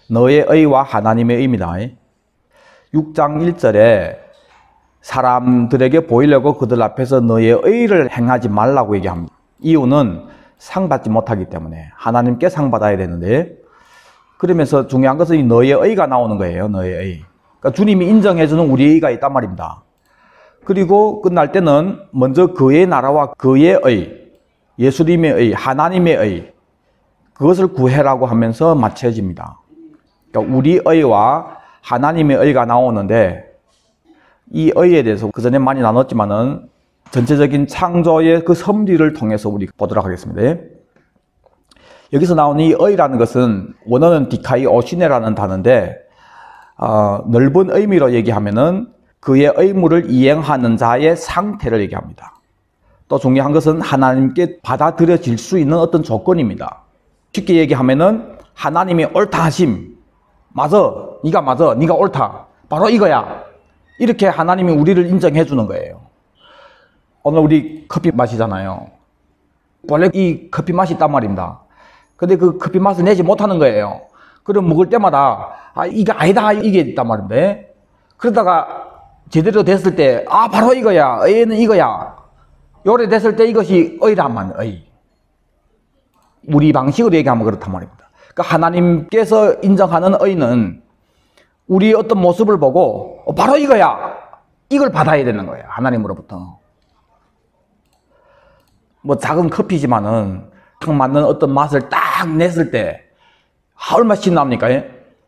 너의 의와 하나님의 의입니다. 6장 1절에 사람들에게 보이려고 그들 앞에서 너의 의를 행하지 말라고 얘기합니다. 이유는 상 받지 못하기 때문에, 하나님께 상 받아야 되는데, 그러면서 중요한 것은 이 너의 의가 나오는 거예요. 너의 의. 그러니까 주님이 인정해주는 우리의 의가 있단 말입니다. 그리고 끝날 때는 먼저 그의 나라와 그의 의, 예수님의 의, 하나님의 의, 그것을 구해라고 하면서 마쳐집니다. 그러니까 우리 의와 하나님의 의가 나오는데, 이 의에 대해서 그 전에 많이 나눴지만은 전체적인 창조의 그 섭리를 통해서 우리 보도록 하겠습니다. 여기서 나오는 이 의라는 것은 원어는 디카이 오시네라는 단어인데, 넓은 의미로 얘기하면은 그의 의무를 이행하는 자의 상태를 얘기합니다. 또 중요한 것은 하나님께 받아들여질 수 있는 어떤 조건입니다. 쉽게 얘기하면은 하나님이 옳다 하심, 맞아, 네가 맞아, 네가 옳다, 바로 이거야, 이렇게 하나님이 우리를 인정해 주는 거예요. 오늘 우리 커피 마시잖아요. 원래 이 커피 맛이 있단 말입니다. 근데 그 커피 맛을 내지 못하는 거예요. 그럼 먹을 때마다 이게 아니다, 이게 있단 말인데, 그러다가 제대로 됐을 때 바로 이거야, 의는 이거야, 요래 됐을 때 이것이 의란 말이에요. 의. 우리 방식으로 얘기하면 그렇단 말입니다. 그러니까 하나님께서 인정하는 의는 우리 어떤 모습을 보고 바로 이거야, 이걸 받아야 되는 거예요. 하나님으로부터. 뭐 작은 커피지만은 딱 맞는 어떤 맛을 딱 냈을 때 얼마나 신납니까?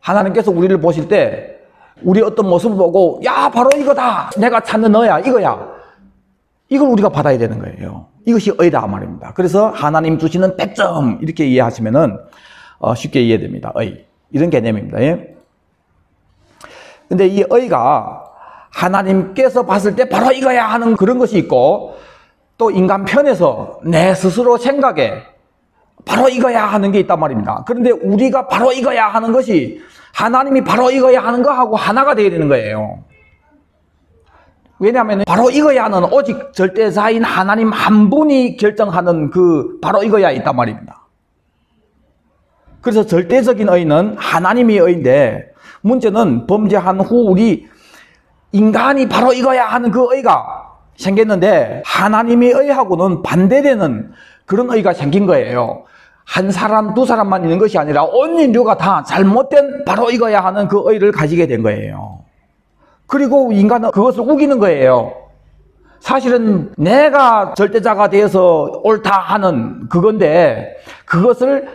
하나님께서 우리를 보실 때 우리 어떤 모습을 보고 야, 바로 이거다, 내가 찾는 너야, 이거야, 이걸 우리가 받아야 되는 거예요. 이것이 의다 말입니다. 그래서 하나님 주시는 100점 이렇게 이해하시면은 쉽게 이해됩니다. 의, 이런 개념입니다. 근데 이 의가 하나님께서 봤을 때 바로 이거야 하는 그런 것이 있고, 또 인간 편에서 내 스스로 생각에 바로 이거야 하는 게 있단 말입니다. 그런데 우리가 바로 이거야 하는 것이 하나님이 바로 이거야 하는 거하고 하나가 되어야 되는 거예요. 왜냐하면 바로 이거야는 오직 절대자인 하나님 한 분이 결정하는 그 바로 이거야 있단 말입니다. 그래서 절대적인 의는 하나님의 의인데, 문제는 범죄한 후 우리 인간이 바로 이거야 하는 그 의가 생겼는데, 하나님의 의하고는 반대되는 그런 의가 생긴 거예요. 한 사람, 두 사람만 있는 것이 아니라 온 인류가 다 잘못된 바로 이거야 하는 그 의를 가지게 된 거예요. 그리고 인간은 그것을 우기는 거예요. 사실은 내가 절대자가 되어서 옳다 하는 그건데, 그것을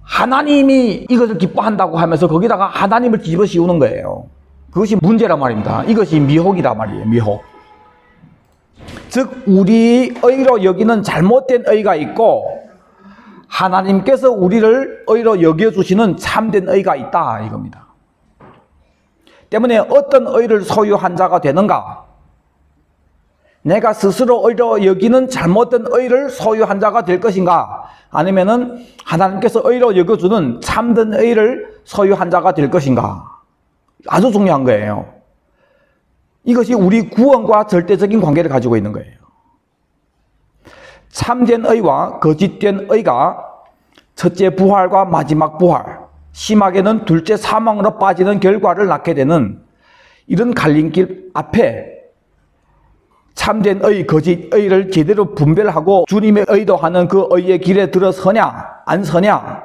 하나님이 이것을 기뻐한다고 하면서 거기다가 하나님을 뒤집어 씌우는 거예요. 그것이 문제란 말입니다. 이것이 미혹이란 말이에요. 미혹. 즉 우리 의로 여기는 잘못된 의가 있고, 하나님께서 우리를 의로 여겨주시는 참된 의가 있다 이겁니다. 때문에 어떤 의를 소유한 자가 되는가? 내가 스스로 의로 여기는 잘못된 의를 소유한 자가 될 것인가? 아니면은 하나님께서 의로 여겨주는 참된 의를 소유한 자가 될 것인가? 아주 중요한 거예요. 이것이 우리 구원과 절대적인 관계를 가지고 있는 거예요. 참된 의와 거짓된 의가 첫째 부활과 마지막 부활, 심하게는 둘째 사망으로 빠지는 결과를 낳게 되는 이런 갈림길 앞에 참된 의, 거짓 의를 제대로 분별하고 주님의 의도하는 그 의의 길에 들어서냐 안 서냐,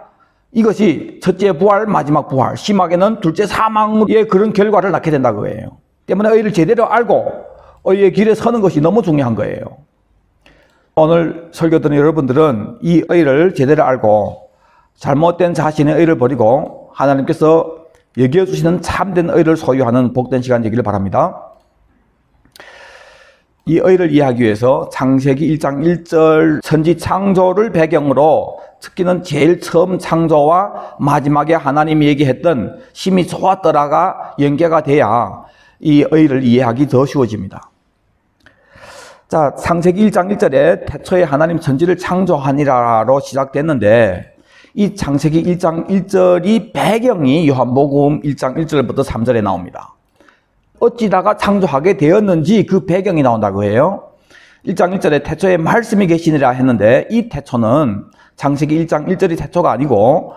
이것이 첫째 부활, 마지막 부활, 심하게는 둘째 사망의 그런 결과를 낳게 된다는 거예요. 때문에 의를 제대로 알고 의의 길에 서는 것이 너무 중요한 거예요. 오늘 설교 듣는 여러분들은 이 의를 제대로 알고 잘못된 자신의 의를 버리고 하나님께서 여겨주시는 참된 의를 소유하는 복된 시간 되기를 바랍니다. 이 의를 이해하기 위해서 창세기 1장 1절 천지 창조를 배경으로, 특히는 제일 처음 창조와 마지막에 하나님이 얘기했던 심히 좋았더라가 연계가 돼야 이 의를 이해하기 더 쉬워집니다. 자, 창세기 1장 1절에 태초에 하나님 천지를 창조하니라로 시작됐는데, 이 창세기 1장 1절이 배경이 요한복음 1장 1절부터 3절에 나옵니다. 어찌다가 창조하게 되었는지 그 배경이 나온다고 해요. 1장 1절에 태초에 말씀이 계시니라 했는데, 이 태초는 창세기 1장 1절이 태초가 아니고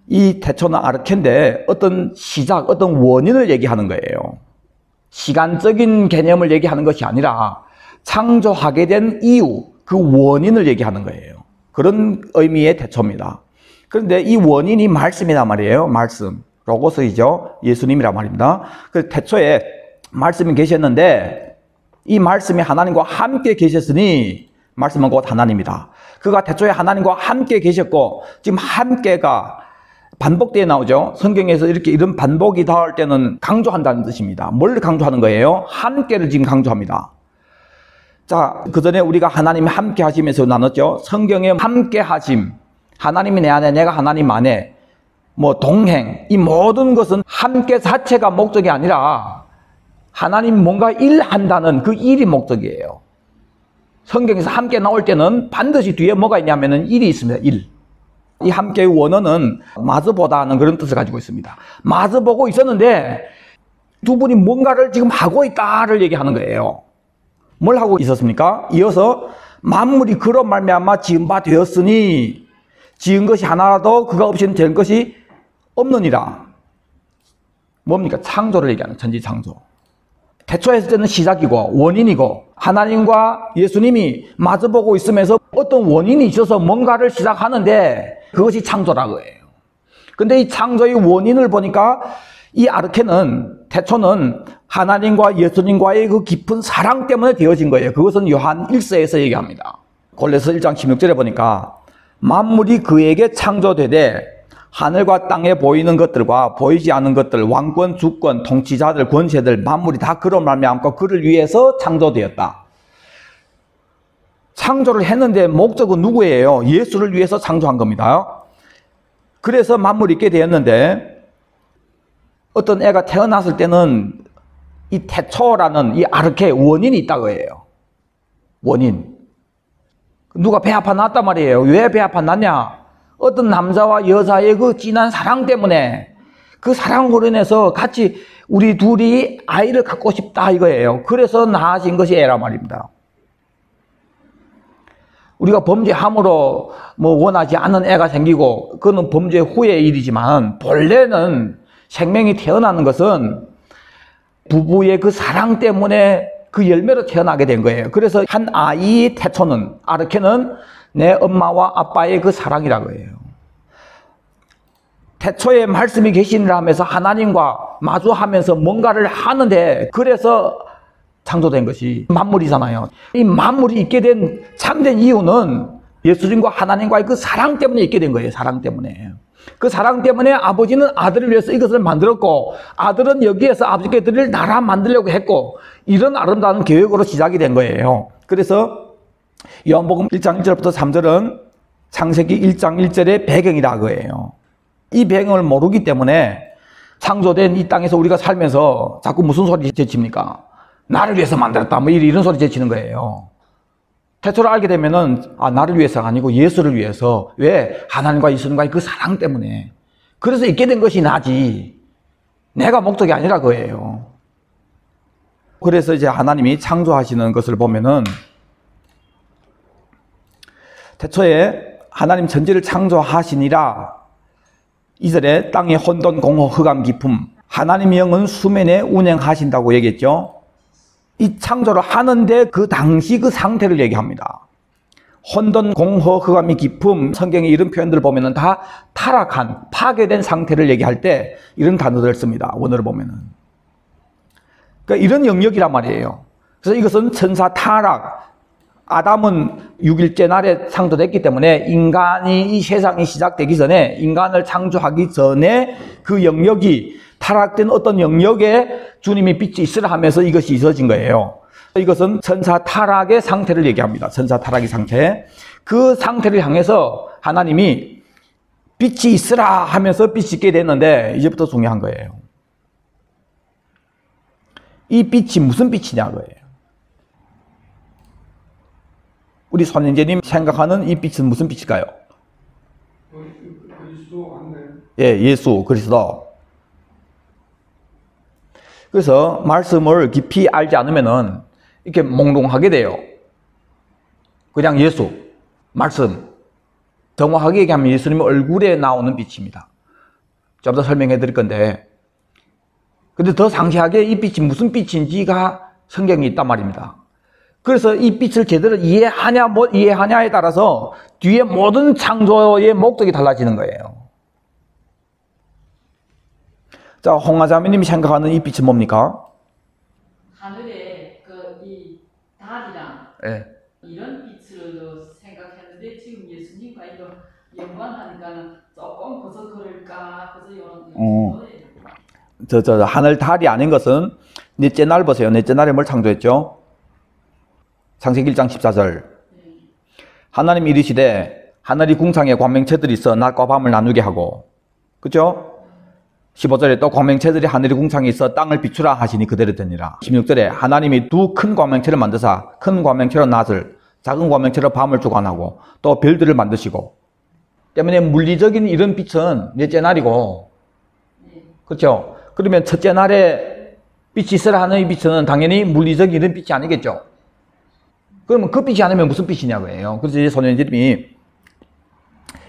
이 태초는 아르케인데 어떤 시작, 어떤 원인을 얘기하는 거예요. 시간적인 개념을 얘기하는 것이 아니라 창조하게 된 이유, 그 원인을 얘기하는 거예요. 그런 의미의 태초입니다. 그런데 이 원인이 말씀이란 말이에요. 말씀. 로고스이죠. 예수님이란 말입니다. 그 태초에 말씀이 계셨는데 이 말씀이 하나님과 함께 계셨으니 말씀은 곧 하나님이다. 그가 태초에 하나님과 함께 계셨고 지금 함께가 반복되어 나오죠. 성경에서 이렇게 이런 반복이 닿을 때는 강조한다는 뜻입니다. 뭘 강조하는 거예요? 함께를 지금 강조합니다. 자, 그 전에 우리가 하나님이 함께 하시면서 나눴죠. 성경의 함께 하심, 하나님이 내 안에 내가 하나님 안에, 뭐 동행, 이 모든 것은 함께 자체가 목적이 아니라 하나님 뭔가 일한다는 그 일이 목적이에요. 성경에서 함께 나올 때는 반드시 뒤에 뭐가 있냐면은 일이 있습니다. 일. 이 함께의 원어는 마주보다 하는 그런 뜻을 가지고 있습니다. 마주보고 있었는데 두 분이 뭔가를 지금 하고 있다를 얘기하는 거예요. 뭘 하고 있었습니까? 이어서 만물이 그로 말미암아 지은 바 되었으니 지은 것이 하나라도 그가 없이는 될 것이 없느니라. 뭡니까? 창조를 얘기하는 천지창조. 태초에 했을 때는 시작이고 원인이고 하나님과 예수님이 마주보고 있으면서 어떤 원인이 있어서 뭔가를 시작하는데 그것이 창조라고 해요. 근데 이 창조의 원인을 보니까 이 아르케는, 태초는 하나님과 예수님과의 그 깊은 사랑 때문에 되어진 거예요. 그것은 요한 1서에서 얘기합니다. 골로새 1장 16절에 보니까 만물이 그에게 창조되되 하늘과 땅에 보이는 것들과 보이지 않는 것들, 왕권, 주권, 통치자들, 권세들, 만물이 다 그로 말미암고 그를 위해서 창조되었다. 창조를 했는데 목적은 누구예요? 예수를 위해서 창조한 겁니다. 그래서 만물이 있게 되었는데 어떤 애가 태어났을 때는 이 태초라는 이 아르케 원인이 있다고 해요. 원인. 누가 배 아파 났단 말이에요. 왜 배 아파 났냐? 어떤 남자와 여자의 그 진한 사랑 때문에 그 사랑으로 인해서 같이 우리 둘이 아이를 갖고 싶다 이거예요. 그래서 낳아진 것이 애란 말입니다. 우리가 범죄함으로 뭐 원하지 않는 애가 생기고 그거는 범죄 후의 일이지만 본래는 생명이 태어나는 것은 부부의 그 사랑 때문에 그 열매로 태어나게 된 거예요. 그래서 한 아이의 태초는, 아르케는 내 엄마와 아빠의 그 사랑이라고 해요. 태초에 말씀이 계시니라 하면서 하나님과 마주하면서 뭔가를 하는데 그래서 창조된 것이 만물이잖아요. 이 만물이 있게 된 참된 이유는 예수님과 하나님과의 그 사랑 때문에 있게 된 거예요. 사랑 때문에. 그 사랑 때문에 아버지는 아들을 위해서 이것을 만들었고 아들은 여기에서 아버지께 드릴 나라 만들려고 했고 이런 아름다운 계획으로 시작이 된 거예요. 그래서 요한복음 1장 1절부터 3절은 창세기 1장 1절의 배경이라고 해요. 이 배경을 모르기 때문에 창조된 이 땅에서 우리가 살면서 자꾸 무슨 소리 제칩니까? 나를 위해서 만들었다 뭐 이런 소리 제치는 거예요. 태초를 알게 되면은 나를 위해서가 아니고 예수를 위해서. 왜? 하나님과 예수님과의 그 사랑 때문에. 그래서 있게 된 것이 나지 내가 목적이 아니라 그거예요. 그래서 이제 하나님이 창조하시는 것을 보면은 태초에 하나님 천지를 창조하시니라 2절에 땅의 혼돈 공허 흑암 깊음 하나님의 영은 수면에 운행하신다고 얘기했죠. 이 창조를 하는데 그 당시 그 상태를 얘기합니다. 혼돈, 공허, 흑암이 깊음, 성경에 이런 표현들을 보면은 다 타락한, 파괴된 상태를 얘기할 때 이런 단어들을 씁니다. 원어를 보면은. 그러니까 이런 영역이란 말이에요. 그래서 이것은 천사 타락, 아담은 6일째 날에 창조됐기 때문에 인간이 이 세상이 시작되기 전에 인간을 창조하기 전에 그 영역이 타락된 어떤 영역에 주님이 빛이 있으라 하면서 이것이 있어진 거예요. 이것은 천사 타락의 상태를 얘기합니다. 천사 타락의 상태. 그 상태를 향해서 하나님이 빛이 있으라 하면서 빛이 있게 됐는데 이제부터 중요한 거예요. 이 빛이 무슨 빛이냐 거예요. 우리 손현재님 생각하는 이 빛은 무슨 빛일까요? 그리스도 안내. 예, 예수 그리스도. 그래서 말씀을 깊이 알지 않으면은 이렇게 몽롱하게 돼요. 그냥 예수, 말씀. 정확하게 얘기하면 예수님의 얼굴에 나오는 빛입니다. 좀 더 설명해 드릴 건데, 근데 더 상세하게 이 빛이 무슨 빛인지가 성경에 있단 말입니다. 그래서 이 빛을 제대로 이해하냐 못 이해하냐에 따라서 뒤에 모든 창조의 목적이 달라지는 거예요. 자, 홍하자매님이 생각하는 이 빛은 뭡니까? 하늘에 이 달이랑 네. 이런 빛으로 생각했는데 지금 예수님과 이거 연관하니까는 조금 그저 그럴까 그저 이런 하늘 달이 아닌 것은 넷째 날 보세요. 넷째 날에 뭘 창조했죠? 창세기 1장 14절. 하나님이 이르시되 하늘이 궁창에 광명체들이 있어 낮과 밤을 나누게 하고, 그죠? 15절에 또 광명체들이 하늘이 궁창에 있어 땅을 비추라 하시니 그대로 되니라. 16절에 하나님이 두 큰 광명체를 만드사 큰 광명체로 낮을, 작은 광명체로 밤을 주관하고 또 별들을 만드시고. 때문에 물리적인 이런 빛은 넷째 날이고, 그렇죠? 그러면 첫째 날에 빛이 있으라 하는 이 빛은 당연히 물리적인 이런 빛이 아니겠죠? 그러면 그 빛이 아니면 무슨 빛이냐고요. 그래서 이제 손현진님이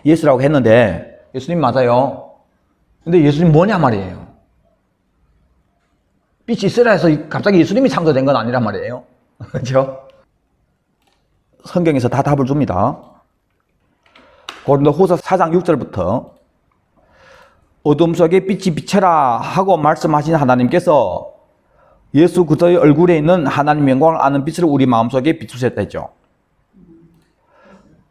예수라고 했는데, 예수님 맞아요. 근데 예수님 뭐냐 말이에요. 빛이 있으라 해서 갑자기 예수님이 창조된 건 아니란 말이에요. 그렇죠? 성경에서 다 답을 줍니다. 고린도후서 4장 6절부터 어둠 속에 빛이 비쳐라 하고 말씀하신 하나님께서 예수 그리스도의 얼굴에 있는 하나님 영광을 아는 빛을 우리 마음속에 비추셨다 했죠.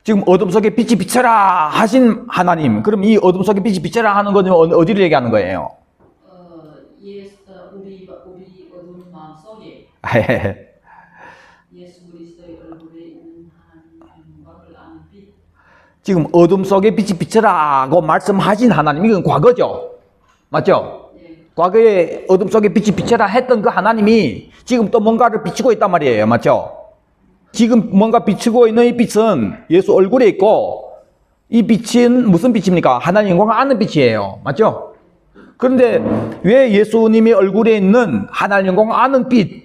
지금 어둠 속에 빛이 비쳐라 하신 하나님, 그럼 이 어둠 속에 빛이 비쳐라 하는 건 어디를 얘기하는 거예요? 우리 어둠 마음 속에 예수 그리스도의 얼굴에 있는 하나님 영광을 아는 빛. 지금 어둠 속에 빛이 비쳐라고 말씀하신 하나님, 이건 과거죠. 맞죠? 과거에 어둠 속에 빛이 비쳐라 했던 그 하나님이 지금 또 뭔가를 비추고 있단 말이에요. 맞죠? 지금 뭔가 비추고 있는 이 빛은 예수 얼굴에 있고, 이 빛은 무슨 빛입니까? 하나님 영광을 아는 빛이에요. 맞죠? 그런데 왜 예수님이 얼굴에 있는 하나님 영광을 아는 빛,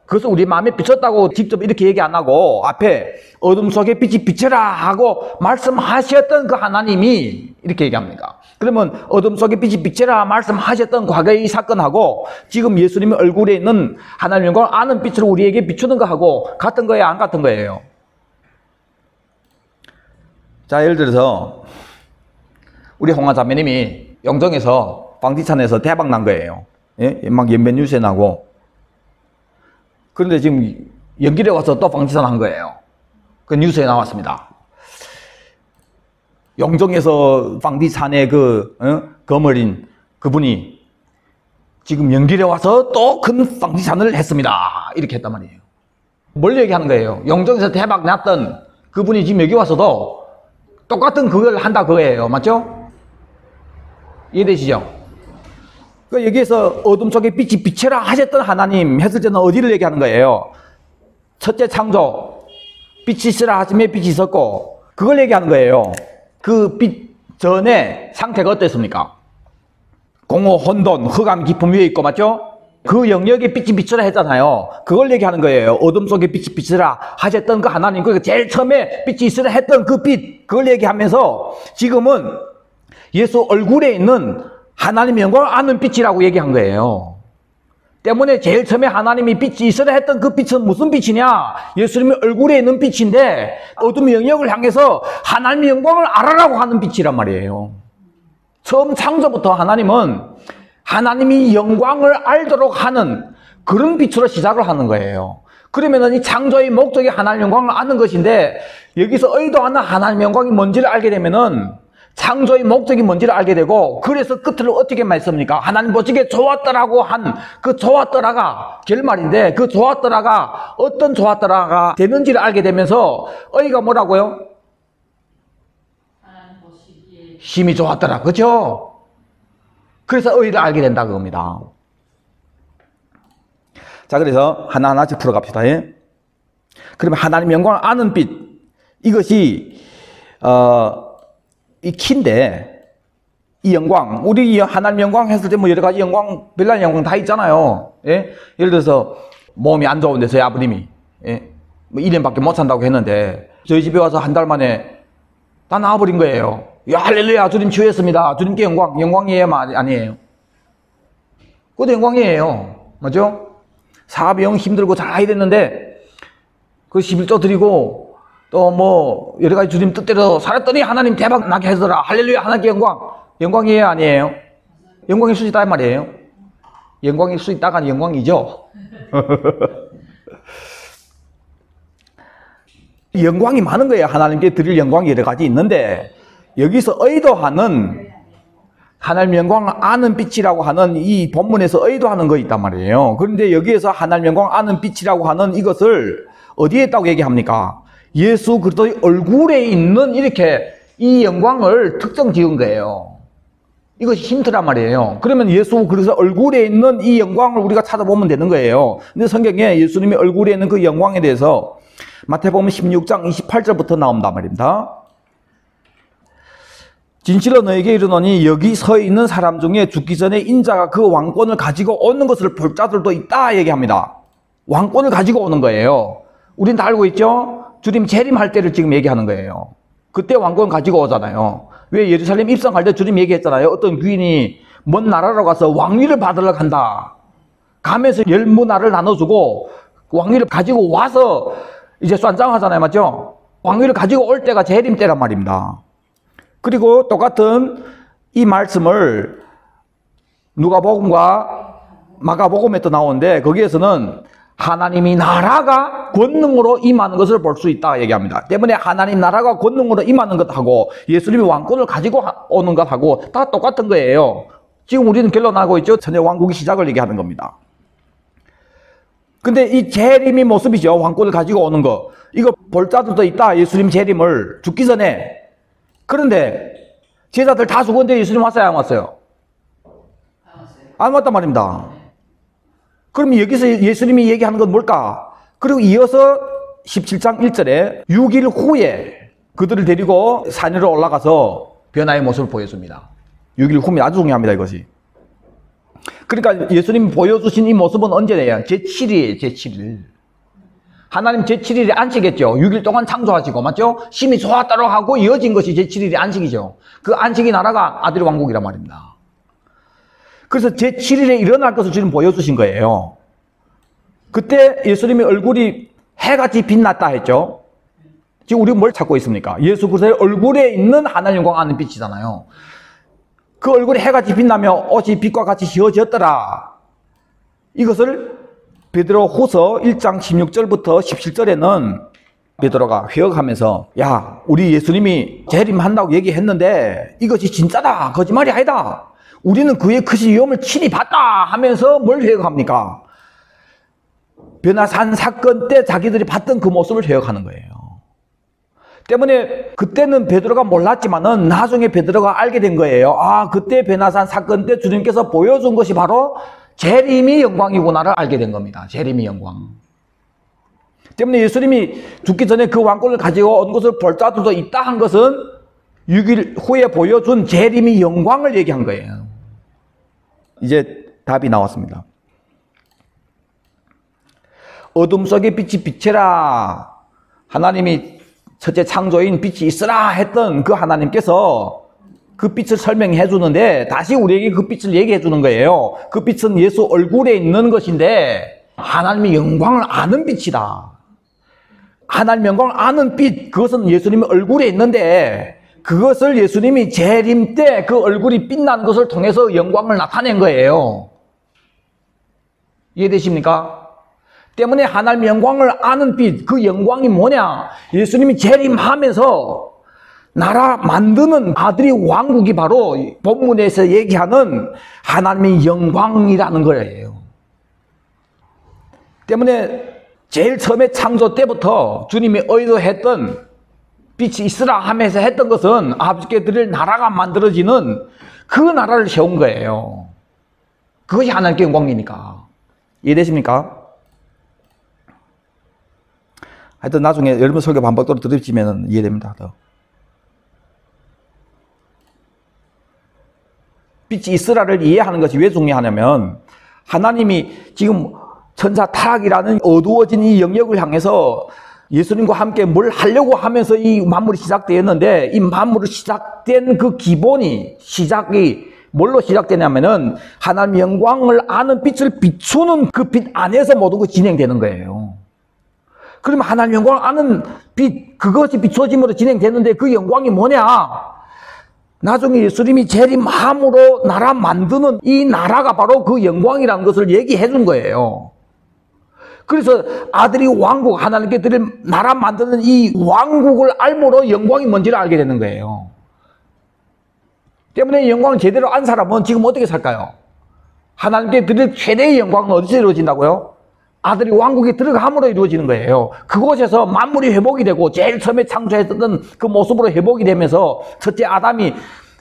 그것을 우리 마음에 비쳤다고 직접 이렇게 얘기 안 하고 앞에 어둠 속에 빛이 비쳐라 하고 말씀하셨던 그 하나님이 이렇게 얘기합니다. 그러면 어둠 속에 빛이 비쳐라 말씀하셨던 과거의 이 사건하고 지금 예수님의 얼굴에 있는 하나님 영광을 아는 빛을 우리에게 비추는 거하고 같은 거예요, 안 같은 거예요? 자, 예를 들어서 우리 홍하자매님이 영정에서 방지찬에서 대박 난 거예요. 예? 막 연변 뉴스에 나고. 그런데 지금 연길에 와서 또 방지산 한 거예요. 그 뉴스에 나왔습니다. 영정에서 방지산의 거머린 그분이 지금 연길에 와서 또 큰 방지산을 했습니다. 이렇게 했단 말이에요. 뭘 얘기하는 거예요? 영정에서 대박 났던 그분이 지금 여기 와서도 똑같은 그걸 한다 그거예요. 맞죠? 이해되시죠? 여기에서 어둠 속에 빛이 비쳐라 하셨던 하나님 했을 때는 어디를 얘기하는 거예요? 첫째 창조, 빛이 있으라 하심에 빛이 있었고, 그걸 얘기하는 거예요. 그 빛 전에 상태가 어땠습니까? 공허, 혼돈, 흑암 깊음 위에 있고, 맞죠? 그 영역에 빛이 비쳐라 했잖아요. 그걸 얘기하는 거예요. 어둠 속에 빛이 비쳐라 하셨던 그 하나님, 그러니까 제일 처음에 빛이 있으라 했던 그 빛, 그걸 얘기하면서 지금은 예수 얼굴에 있는 하나님의 영광을 아는 빛이라고 얘기한 거예요. 때문에 제일 처음에 하나님이 빛이 있으라 했던 그 빛은 무슨 빛이냐? 예수님의 얼굴에 있는 빛인데 어둠의 영역을 향해서 하나님의 영광을 알아라고 하는 빛이란 말이에요. 처음 창조부터 하나님은 하나님이 영광을 알도록 하는 그런 빛으로 시작을 하는 거예요. 그러면 이 창조의 목적이 하나님의 영광을 아는 것인데 여기서 의도하는 하나님의 영광이 뭔지를 알게 되면은 창조의 목적이 뭔지를 알게 되고, 그래서 끝을 어떻게 말씀합니까? 하나님 보시기에 좋았더라고 한 그 좋았더라가 결말인데, 그 좋았더라가 어떤 좋았더라가 되는지를 알게 되면서 의가 뭐라고요? 하나님 보시기에 힘이 좋았더라. 그죠? 그래서 의를 알게 된다 그겁니다. 자, 그래서 하나하나씩 풀어갑시다. 예? 그러면 하나님 영광을 아는 빛, 이것이 이 키인데, 이 영광, 우리 하나님 영광 했을 때 뭐 여러 가지 영광, 별난 영광 다 있잖아요. 예? 예를 들어서 몸이 안 좋은데 저희 아버님이 뭐 1년밖에 못 산다고 했는데 저희 집에 와서 한 달 만에 다 나와버린 거예요. 야, 할렐루야, 주님 치유했습니다. 주님께 영광, 영광이에요, 아니에요? 그것도 영광이에요. 맞죠? 사업이 영 힘들고 잘 해야 그 11조 드리고, 또 뭐, 여러 가지 주님 뜻대로 살았더니 하나님 대박 나게 하더라. 할렐루야, 하나님께 영광. 영광이에요, 아니에요? 영광일 수 있다, 말이에요. 영광일 수 있다가 영광이죠. 영광이 많은 거예요. 하나님께 드릴 영광이 여러 가지 있는데, 여기서 의도하는 하나님 영광을 아는 빛이라고 하는 이 본문에서 의도하는 거 있단 말이에요. 그런데 여기에서 하나님 영광을 아는 빛이라고 하는 이것을 어디에 있다고 얘기합니까? 예수 그리스도의 얼굴에 있는 이렇게 이 영광을 특정 지은 거예요. 이것이 힌트란 말이에요. 그러면 예수 그리스도 얼굴에 있는 이 영광을 우리가 찾아보면 되는 거예요. 근데 성경에 예수님의 얼굴에 있는 그 영광에 대해서 마태복음 16장 28절부터 나온단 말입니다. 진실로 너에게 이르노니 여기 서 있는 사람 중에 죽기 전에 인자가 그 왕권을 가지고 오는 것을 볼 자들도 있다 얘기합니다. 왕권을 가지고 오는 거예요. 우린 다 알고 있죠? 주님 재림할 때를 지금 얘기하는 거예요. 그때 왕권 가지고 오잖아요. 왜 예루살렘 입성할 때 주님 얘기했잖아요. 어떤 귀인이 먼 나라로 가서 왕위를 받으러 간다. 가면서 10문화를 나눠주고 왕위를 가지고 와서 이제 쏜장하잖아요. 맞죠? 왕위를 가지고 올 때가 재림 때란 말입니다. 그리고 똑같은 이 말씀을 누가복음과 마가복음에 또 나오는데 거기에서는 하나님이 나라가 권능으로 임하는 것을 볼 수 있다 얘기합니다. 때문에 하나님 나라가 권능으로 임하는 것하고 예수님이 왕권을 가지고 오는 것하고 다 똑같은 거예요. 지금 우리는 결론하고 있죠. 천의 왕국의 시작을 얘기하는 겁니다. 근데 이 재림의 모습이죠. 왕권을 가지고 오는 거. 이거 볼 자들도 있다. 예수님 재림을 죽기 전에. 그런데 제자들 다 죽었는데 예수님 왔어요? 안 왔어요? 안 왔단 말입니다. 그럼 여기서 예수님이 얘기하는 건 뭘까? 그리고 이어서 17장 1절에 6일 후에 그들을 데리고 산 위로 올라가서 변화의 모습을 보여줍니다. 6일 후입니다. 아주 중요합니다, 이것이. 그러니까 예수님이 보여주신 이 모습은 언제예요? 제7일이에요, 제7일. 하나님 제7일에 안식했죠. 6일 동안 창조하시고, 맞죠? 심히 좋았다고 하고 이어진 것이 제7일의 안식이죠. 그 안식이 나라가 아들의 왕국이란 말입니다. 그래서 제7일에 일어날 것을 지금 보여주신 거예요. 그때 예수님의 얼굴이 해같이 빛났다 했죠. 지금 우리가 뭘 찾고 있습니까? 예수 그리스도의 얼굴에 있는 하나님 영광 아는 빛이잖아요. 그 얼굴에 해같이 빛나며 옷이 빛과 같이 휘어졌더라. 이것을 베드로후서 1장 16절부터 17절에는 베드로가 회역하면서 야, 우리 예수님이 재림한다고 얘기했는데 이것이 진짜다. 거짓말이 아니다. 우리는 그의 크신 위엄을 친히 봤다 하면서 뭘 회역합니까? 변화산 사건 때 자기들이 봤던 그 모습을 회역하는 거예요. 때문에 그때는 베드로가 몰랐지만은 나중에 베드로가 알게 된 거예요. 아, 그때 변화산 사건 때 주님께서 보여준 것이 바로 재림의 영광이구나를 알게 된 겁니다. 재림의 영광. 때문에 예수님이 죽기 전에 그 왕권을 가지고 온 것을 볼 자들도 있다 한 것은 6일 후에 보여준 재림의 영광을 얘기한 거예요. 이제 답이 나왔습니다. 어둠 속에 빛이 비쳐라. 하나님이 첫째 창조인 빛이 있으라 했던 그 하나님께서 그 빛을 설명해 주는데 다시 우리에게 그 빛을 얘기해 주는 거예요. 그 빛은 예수 얼굴에 있는 것인데 하나님의 영광을 아는 빛이다. 하나님의 영광을 아는 빛, 그것은 예수님의 얼굴에 있는데 그것을 예수님이 재림 때 그 얼굴이 빛나는 것을 통해서 영광을 나타낸 거예요. 이해되십니까? 때문에 하나님의 영광을 아는 빛, 그 영광이 뭐냐? 예수님이 재림하면서 나라 만드는 아들의 왕국이 바로 본문에서 얘기하는 하나님의 영광이라는 거예요. 때문에 제일 처음에 창조 때부터 주님이 의도했던 빛이 있으라 하면서 했던 것은 아버지께 드릴 나라가 만들어지는 그 나라를 세운 거예요. 그것이 하나님께 영광이니까. 이해되십니까? 하여튼 나중에 여러분 설교 반복적으로 들으시면 이해됩니다. 더. 빛이 있으라를 이해하는 것이 왜 중요하냐면 하나님이 지금 천사 타락이라는 어두워진 이 영역을 향해서 예수님과 함께 뭘 하려고 하면서 이 만물이 시작되었는데, 이 만물이 시작된 그 기본이, 시작이 뭘로 시작되냐면은 하나님 영광을 아는 빛을 비추는 그 빛 안에서 모든 것이 진행되는 거예요. 그러면 하나님 영광을 아는 빛, 그것이 비춰짐으로 진행되는데 그 영광이 뭐냐? 나중에 예수님이 재림함으로 나라 만드는 이 나라가 바로 그 영광이라는 것을 얘기해 준 거예요. 그래서 아들이 왕국, 하나님께 드릴 나라 만드는 이 왕국을 알므로 영광이 뭔지를 알게 되는 거예요. 때문에 영광을 제대로 안 사람은 지금 어떻게 살까요? 하나님께 드릴 최대의 영광은 어디서 이루어진다고요? 아들이 왕국에 들어감으로 이루어지는 거예요. 그곳에서 만물이 회복이 되고 제일 처음에 창조했던 그 모습으로 회복이 되면서 첫째 아담이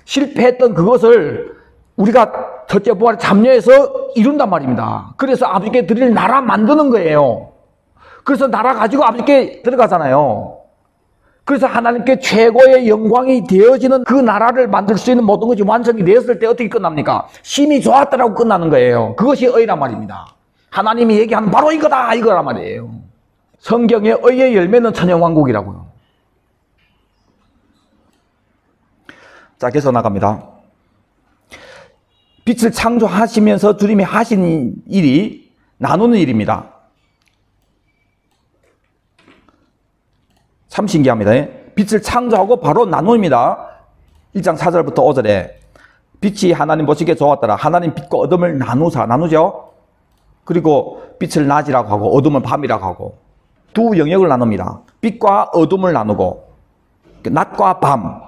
실패했던 그것을 우리가 첫째 부활에 참여해서 이룬단 말입니다. 그래서 아버지께 드릴 나라 만드는 거예요. 그래서 나라 가지고 아버지께 들어가잖아요. 그래서 하나님께 최고의 영광이 되어지는 그 나라를 만들 수 있는 모든 것이 완성이 되었을 때 어떻게 끝납니까? 심히 좋았다라고 끝나는 거예요. 그것이 의란 말입니다. 하나님이 얘기하는 바로 이거다, 이거란 말이에요. 성경의 의의 열매는 천연왕국이라고요. 자, 계속 나갑니다. 빛을 창조하시면서 주님이 하신 일이 나누는 일입니다. 참 신기합니다. 빛을 창조하고 바로 나눕니다. 1장 4절부터 5절에 빛이 하나님 보시기에 좋았더라. 하나님 빛과 어둠을 나누죠. 그리고 빛을 낮이라고 하고 어둠을 밤이라고 하고 두 영역을 나눕니다. 빛과 어둠을 나누고 낮과 밤,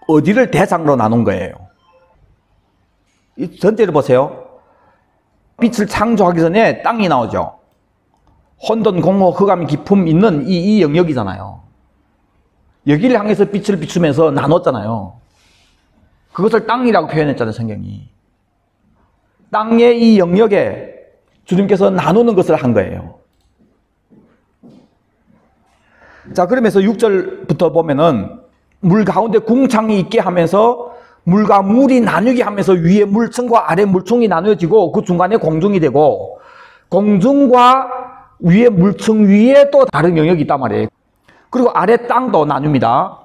어디를 대상으로 나눈 거예요. 이 전체를 보세요. 빛을 창조하기 전에 땅이 나오죠. 혼돈, 공허, 흑암, 기품 있는 이 영역이잖아요. 여기를 향해서 빛을 비추면서 나눴잖아요. 그것을 땅이라고 표현했잖아요, 성경이. 땅의 이 영역에 주님께서 나누는 것을 한 거예요. 자, 그러면서 6절부터 보면은 물 가운데 궁창이 있게 하면서 물과 물이 나뉘게 하면서 위에 물층과 아래 물층이 나누어지고 그 중간에 공중이 되고 공중과 위에 물층 위에 또 다른 영역이 있단 말이에요. 그리고 아래 땅도 나눕니다.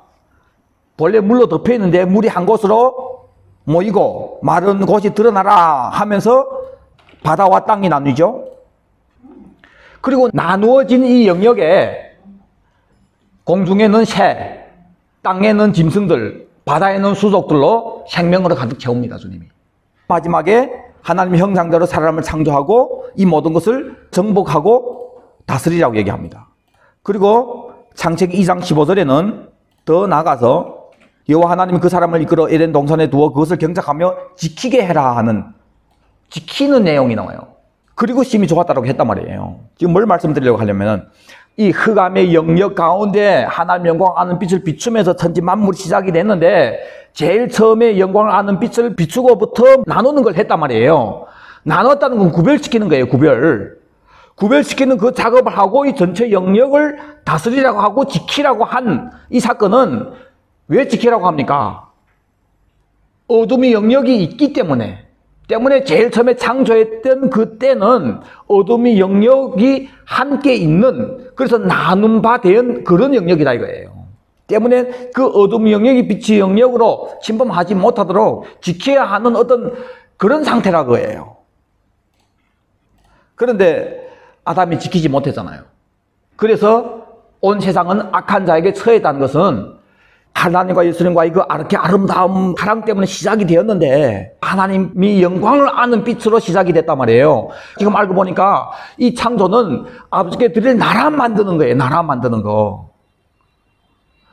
본래 물로 덮여 있는데 물이 한 곳으로 모이고 마른 곳이 드러나라 하면서 바다와 땅이 나뉘죠. 그리고 나누어진 이 영역에 공중에는 새, 땅에는 짐승들, 바다에는 수족들로 생명으로 가득 채웁니다, 주님이. 마지막에 하나님의 형상대로 사람을 창조하고 이 모든 것을 정복하고 다스리라고 얘기합니다. 그리고 창세기 2장 15절에는 더 나아가서 여호와 하나님이 그 사람을 이끌어 에덴 동산에 두어 그것을 경작하며 지키게 해라 하는 지키는 내용이 나와요. 그리고 심히 좋았다고 했단 말이에요. 지금 뭘 말씀드리려고 하려면 이 흑암의 영역 가운데 하나님 영광 아는 빛을 비추면서 천지 만물이 시작이 됐는데 제일 처음에 영광을 아는 빛을 비추고부터 나누는 걸 했단 말이에요. 나눴다는 건 구별시키는 거예요. 구별시키는 그 작업을 하고 이 전체 영역을 다스리라고 하고 지키라고 한 이 사건은 왜 지키라고 합니까? 어둠의 영역이 있기 때문에 제일 처음에 창조했던 그때는 어둠의 영역이 함께 있는 그래서 나눈 바 된 그런 영역이다 이거예요. 때문에 그 어둠의 영역이 빛의 영역으로 침범하지 못하도록 지켜야 하는 어떤 그런 상태라 거예요. 그런데 아담이 지키지 못했잖아요. 그래서 온 세상은 악한 자에게 처했다는 것은 하나님과 예수님과의 그 이렇게 아름다운 사랑 때문에 시작이 되었는데 하나님이 영광을 아는 빛으로 시작이 됐단 말이에요. 지금 알고 보니까 이 창조는 아버지께 드릴 나라 만드는 거예요. 나라 만드는 거.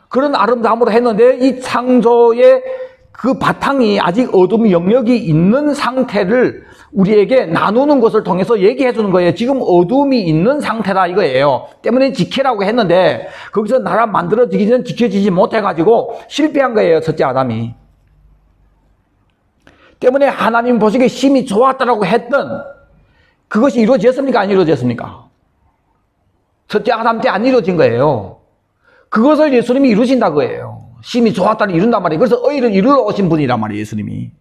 그런 아름다움으로 했는데 이 창조의 그 바탕이 아직 어둠의 영역이 있는 상태를 우리에게 나누는 것을 통해서 얘기해 주는 거예요. 지금 어둠이 있는 상태다 이거예요. 때문에 지키라고 했는데 거기서 나라 만들어지기 전 지켜지지 못해가지고 실패한 거예요. 첫째 아담이. 때문에 하나님 보시기에 심히 좋았다라고 했던 그것이 이루어졌습니까? 안 이루어졌습니까? 첫째 아담 때 안 이루어진 거예요. 그것을 예수님이 이루신다 거예요. 심히 좋았다를 이룬단 말이에요. 그래서 의를 이루러 오신 분이란 말이에요. 예수님이.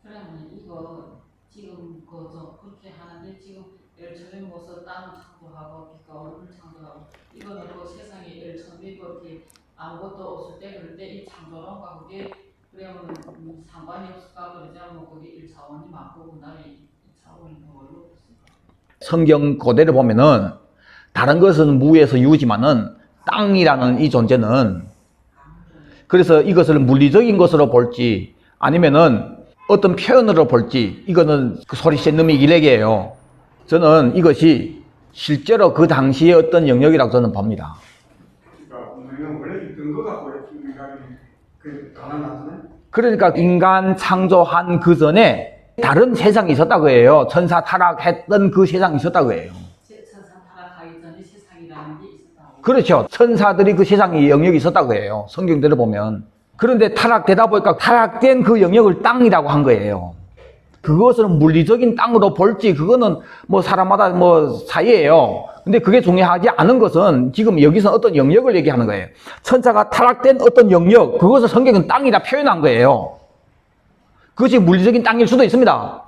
그러면 이거 지금 그렇게 하는데 지금 일처리 모서 땅을 창조하고 빛과 어둠을 창조하고 이거는 그 세상에 일처리 그렇게 아무것도 없을 때 그럴 때 이 창조론과 그게 그러면 상관이 없을까 그러자면 거기 1차원이 맞고 그다음에 2차원이 뭘로 없을까? 성경 고대를 보면은 다른 것은 무에서 유지만은 땅이라는 이 존재는 그래서 이것을 물리적인 것으로 볼지 아니면은 어떤 표현으로 볼지 이거는 그 소리새 놈이 기레기예요. 저는 이것이 실제로 그 당시의 어떤 영역이라고 저는 봅니다. 그러니까 우리는 원래 있던 거 갖고 인간이 그 가능하잖아요. 그러니까 인간 창조한 그 전에 다른 세상이 있었다고 해요. 천사 타락했던 그 세상이 있었다고 해요. 천사 타락하기 전에 세상이라는 게 있었다고. 그렇죠. 천사들이 그 세상에 영역이 있었다고 해요. 성경대로 보면. 그런데 타락되다 보니까 타락된 그 영역을 땅이라고 한 거예요. 그것을 물리적인 땅으로 볼지 그거는 뭐 사람마다 뭐 사이예요. 근데 그게 중요하지 않은 것은 지금 여기서 어떤 영역을 얘기하는 거예요. 천사가 타락된 어떤 영역, 그것을 성경은 땅이라 표현한 거예요. 그것이 물리적인 땅일 수도 있습니다.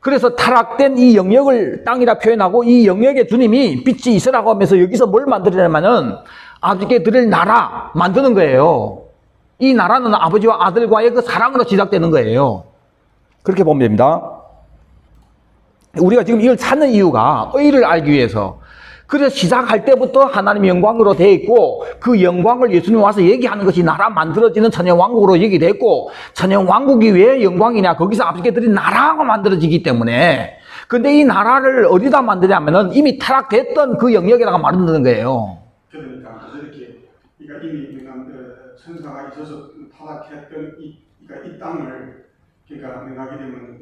그래서 타락된 이 영역을 땅이라 표현하고 이 영역에 주님이 빛이 있으라고 하면서 여기서 뭘 만들려면은 아버지께 드릴 나라 만드는 거예요. 이 나라는 아버지와 아들과의 그 사랑으로 시작되는 거예요. 그렇게 보면 됩니다. 우리가 지금 이걸 찾는 이유가 의를 알기 위해서. 그래서 시작할 때부터 하나님의 영광으로 되어 있고 그 영광을 예수님이 와서 얘기하는 것이 나라 만들어지는 천연왕국으로 얘기됐고 천연왕국이 왜 영광이냐 거기서 아버지께 드린 나라가 만들어지기 때문에 근데 이 나라를 어디다 만드냐면은 이미 타락됐던 그 영역에다가 만드는 거예요. 그러니까 이렇게 그러니까 이미 천사가 있어서 타락했던 이 땅을 그러니까 능하게 되면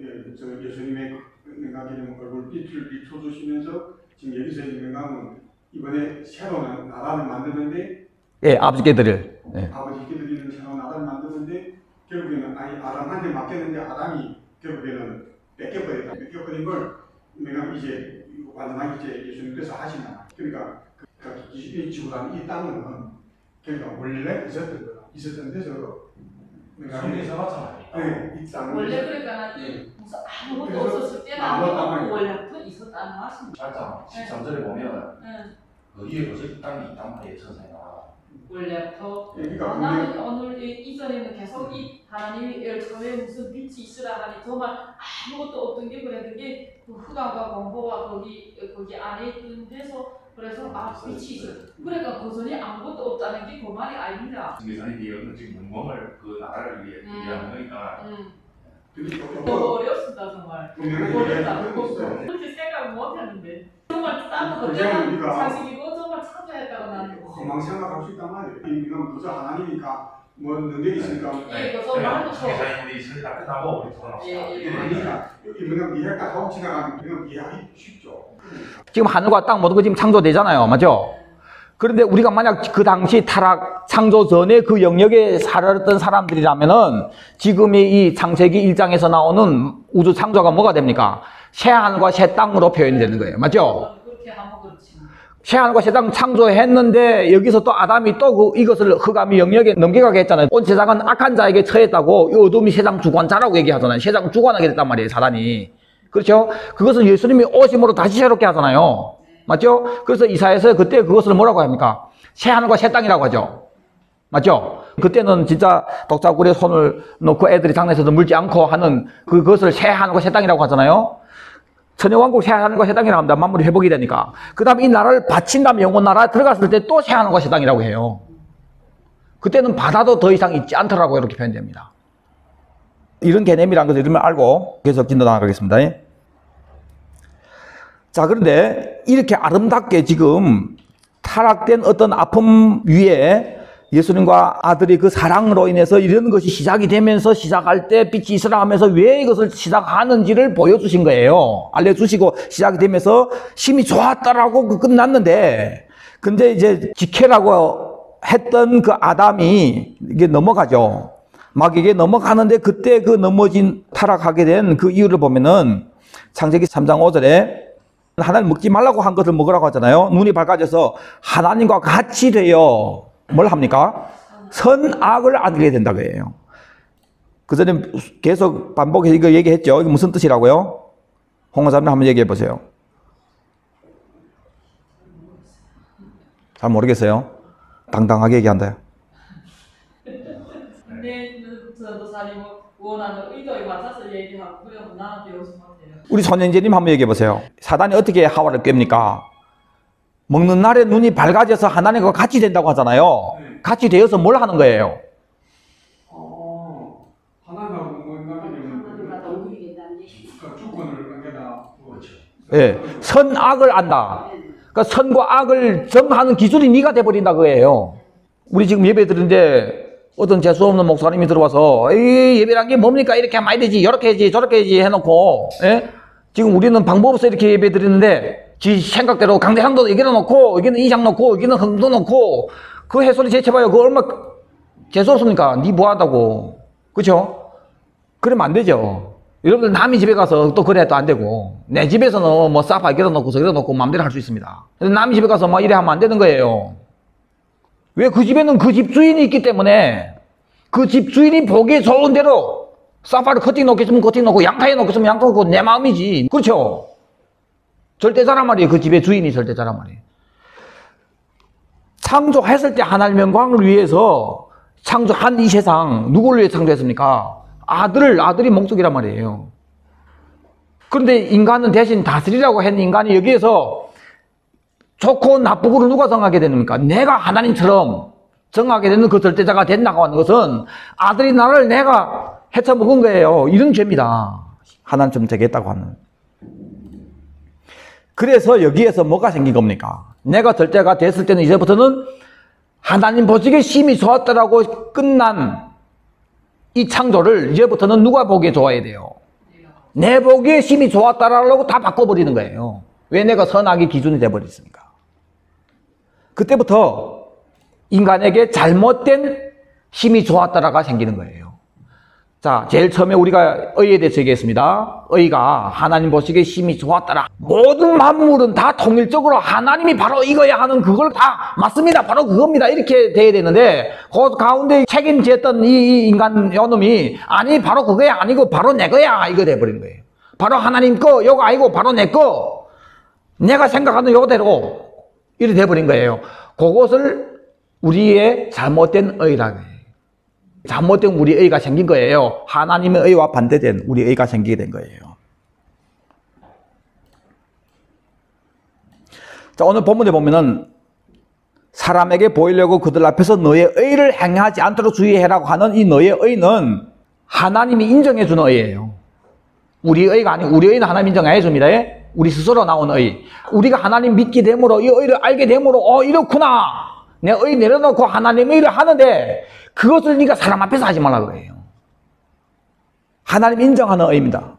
예수님의 능하게 되면 얼굴빛을 비춰주시면서 지금 여기서의 능함은 이번에 새로운 나라를 만드는데 예, 아버지께 드릴 예. 아버지께 드리는 새로운 나라를 만드는데 결국에는 아담한테 맡겼는데 아담이 결국에는 뺏겨버린 걸 내가 이제 완전하게 이제 예수님께서 하시나 그러니까 이 지구라는 이 땅은 그러니까 원래 있었던 데서 성경에서 봤잖아요. 네, 이 땅은 원래 그러니까 무슨 아무것도 없었을 때는 아무것도 원래부터 있었다는 말씀이죠. 8장 13절에 보면 응. 거기에 벌써 이 땅이 있단 말이에요. 천사의 나라. 원래부터 그러니까 나는 오늘 이전에는 계속 이 하나님이 처음에 무슨 빛이 있으라 하니 정말 아무것도 없던 게 그랬던 게 그 흑암과 공포와 거기 안에 있던 데서 그래서 빛이 있어. 그러니까 그 전에 아무것도 없다는 게 그 말이 아닙니다. 성경이 지금 영광을 그 나라를 위해 얘기하는 거니까. 너무 어렵습니다 정말. 어렵다. 그렇게 생각 못했는데 정말 딴거 그때는 자식이고 정말 찾아야했다고 나는. 헛망 생각할 수 있단 말이에요. 이건 그저 하나님이니까 뭐 능력이 있으니까. 예, 그래서 말도 세상이 설이 다 끝나고 우리 돌아갑시다. 그러니까 이거는 이해가 하고 지나가면 이건 이해하기 쉽죠. 지금 하늘과 땅 모든 거 지금 창조되잖아요. 맞죠? 그런데 우리가 만약 그 당시 타락 창조 전에 그 영역에 살았던 사람들이라면은 지금의 이 창세기 1장에서 나오는 우주 창조가 뭐가 됩니까? 새 하늘과 새 땅으로 표현이 되는 거예요. 맞죠? 그렇게 하면 그렇지. 새 하늘과 새 땅 창조했는데 여기서 또 아담이 또 이것을 흑암의 영역에 넘겨가게 했잖아요. 온 세상은 악한 자에게 처했다고 이 어둠이 세상 주관자라고 얘기하잖아요. 세상 주관하게 됐단 말이에요. 사단이. 그렇죠? 그것을 예수님이 오심으로 다시 새롭게 하잖아요. 맞죠? 그래서 이사야서 그때 그것을 뭐라고 합니까? 새 하늘과 새 땅이라고 하죠. 맞죠? 그때는 진짜 독자굴에 손을 놓고 애들이 장난쳐서 물지 않고 하는 그것을 새 하늘과 새 땅이라고 하잖아요. 천연왕국 새 하늘과 새 땅이라고 합니다. 만물이 회복이 되니까. 그 다음에 이 나라를 바친 다음에 영원 나라에 들어갔을 때 또 새 하늘과 새 땅이라고 해요. 그때는 바다도 더 이상 있지 않더라고 이렇게 표현됩니다. 이런 개념이라는 것을 이름을 알고 계속 진도 나가겠습니다. 자, 그런데 이렇게 아름답게 지금 타락된 어떤 아픔 위에 예수님과 아들이 그 사랑으로 인해서 이런 것이 시작이 되면서 시작할 때 빛이 있으라 하면서 왜 이것을 시작하는지를 보여주신 거예요. 알려주시고 시작이 되면서 심히 좋았다라고 끝났는데 근데 이제 지켜라고 했던 그 아담이 이게 넘어가죠. 막 이게 넘어가는데 그때 그 넘어진 타락하게 된 그 이유를 보면은 창세기 3장 5절에 하나님 먹지 말라고 한 것을 먹으라고 하잖아요. 눈이 밝아져서 하나님과 같이 되어 뭘 합니까? 선악을 알게 된다고 해요. 그 전에 계속 반복해서 이거 얘기했죠. 이게 무슨 뜻이라고요? 홍사님 한번 얘기해 보세요. 잘 모르겠어요. 당당하게 얘기한다. 내 전도사님 원하는 의도에 맞춰서 얘기하고 그러면 나는 배우지 못해요. 우리 손현재님 한번 얘기해 보세요. 사단이 어떻게 하와를 깹니까? 먹는 날에 눈이 밝아져서 하나님과 같이 된다고 하잖아요. 같이 되어서 뭘 하는 거예요? 하나님하고 뭔가게 되면 주권을 안게다. 그렇죠. 예, 선악을 안다. 그러니까 선과 악을 정하는 기준이 네가 돼버린다 그거예요. 우리 지금 예배 드리는데 어떤 재수 없는 목사님이 들어와서 이 예배란 게 뭡니까? 이렇게 하면 안 되지, 이렇게 해야지, 저렇게 해야지 해놓고, 예? 지금 우리는 방법 없어 이렇게 예배 드리는데 지 생각대로 강대상도 여기는 놓고 여기는 인상 놓고 여기는 흥도 놓고 그 해소리 제쳐봐요. 그거 얼마 재수 없습니까? 니 뭐하다고, 그렇죠? 그러면 안 되죠. 여러분들 남의 집에 가서 또 그래 또 안 되고, 내 집에서는 뭐 사파 이렇게 놓고서 이렇게 놓고 마음대로 할 수 있습니다. 남의 집에 가서 막 이래 하면 안 되는 거예요. 왜? 그 집에는 그 집 주인이 있기 때문에 그 집 주인이 보기에 좋은 대로 사파를 커팅 놓겠으면 커팅 놓고 양타에 놓겠으면 양타 놓고 내 마음이지, 그렇죠? 절대자란 말이에요. 그 집의 주인이 절대자란 말이에요. 창조했을 때 하나님의 영광을 위해서 창조한 이 세상 누구를 위해 창조했습니까? 아들이 목적이란 말이에요. 그런데 인간은 대신 다스리라고 했는 인간이 여기에서 좋고 나쁘고를 누가 정하게 됩니까? 내가 하나님처럼 정하게 되는 그 절대자가 된다고 하는 것은 아들이 나를 내가 헤쳐먹은 거예요. 이런 죄입니다. 하나님처럼 되겠다고 하는. 그래서 여기에서 뭐가 생긴 겁니까? 내가 절대가 됐을 때는 이제부터는 하나님 보시기에 심히 좋았더라고 끝난 이 창조를 이제부터는 누가 보기에 좋아야 돼요? 내 보기에 심히 좋았다라고 다 바꿔버리는 거예요. 왜? 내가 선악의 기준이 돼버렸으니까. 그때부터 인간에게 잘못된 심히 좋았다라가 생기는 거예요. 자, 제일 처음에 우리가 의에 대해서 얘기했습니다. 의가 하나님 보시기에 심히 좋았더라. 모든 만물은 다 통일적으로 하나님이 바로 이거야 하는 그걸 다 맞습니다. 바로 그겁니다. 이렇게 돼야 되는데 그 가운데 책임졌던 이 인간 요놈이 아니 바로 그거야 아니고 바로 내 거야 이거 돼버린 거예요. 바로 하나님 거 요거 아니고 바로 내 거, 내가 생각하는 요거대로 이렇게 돼버린 거예요. 그것을 우리의 잘못된 의라고 해요. 잘못된 우리 의가 생긴 거예요. 하나님의 의와 반대된 우리 의가 생기게 된 거예요. 자, 오늘 본문에 보면은 사람에게 보이려고 그들 앞에서 너의 의를 행하지 않도록 주의해라고 하는 이 너의 의는 하나님이 인정해주는 의예요. 우리 의가 아니고 우리 의는 하나님 인정 안 해줍니다. 우리 스스로 나온 의. 우리가 하나님 믿게 됨으로 이 의를 알게 됨으로 이렇구나. 내 의 내려놓고 하나님의 의를 하는데 그것을 네가 사람 앞에서 하지 말라고 해요. 하나님 인정하는 의입니다.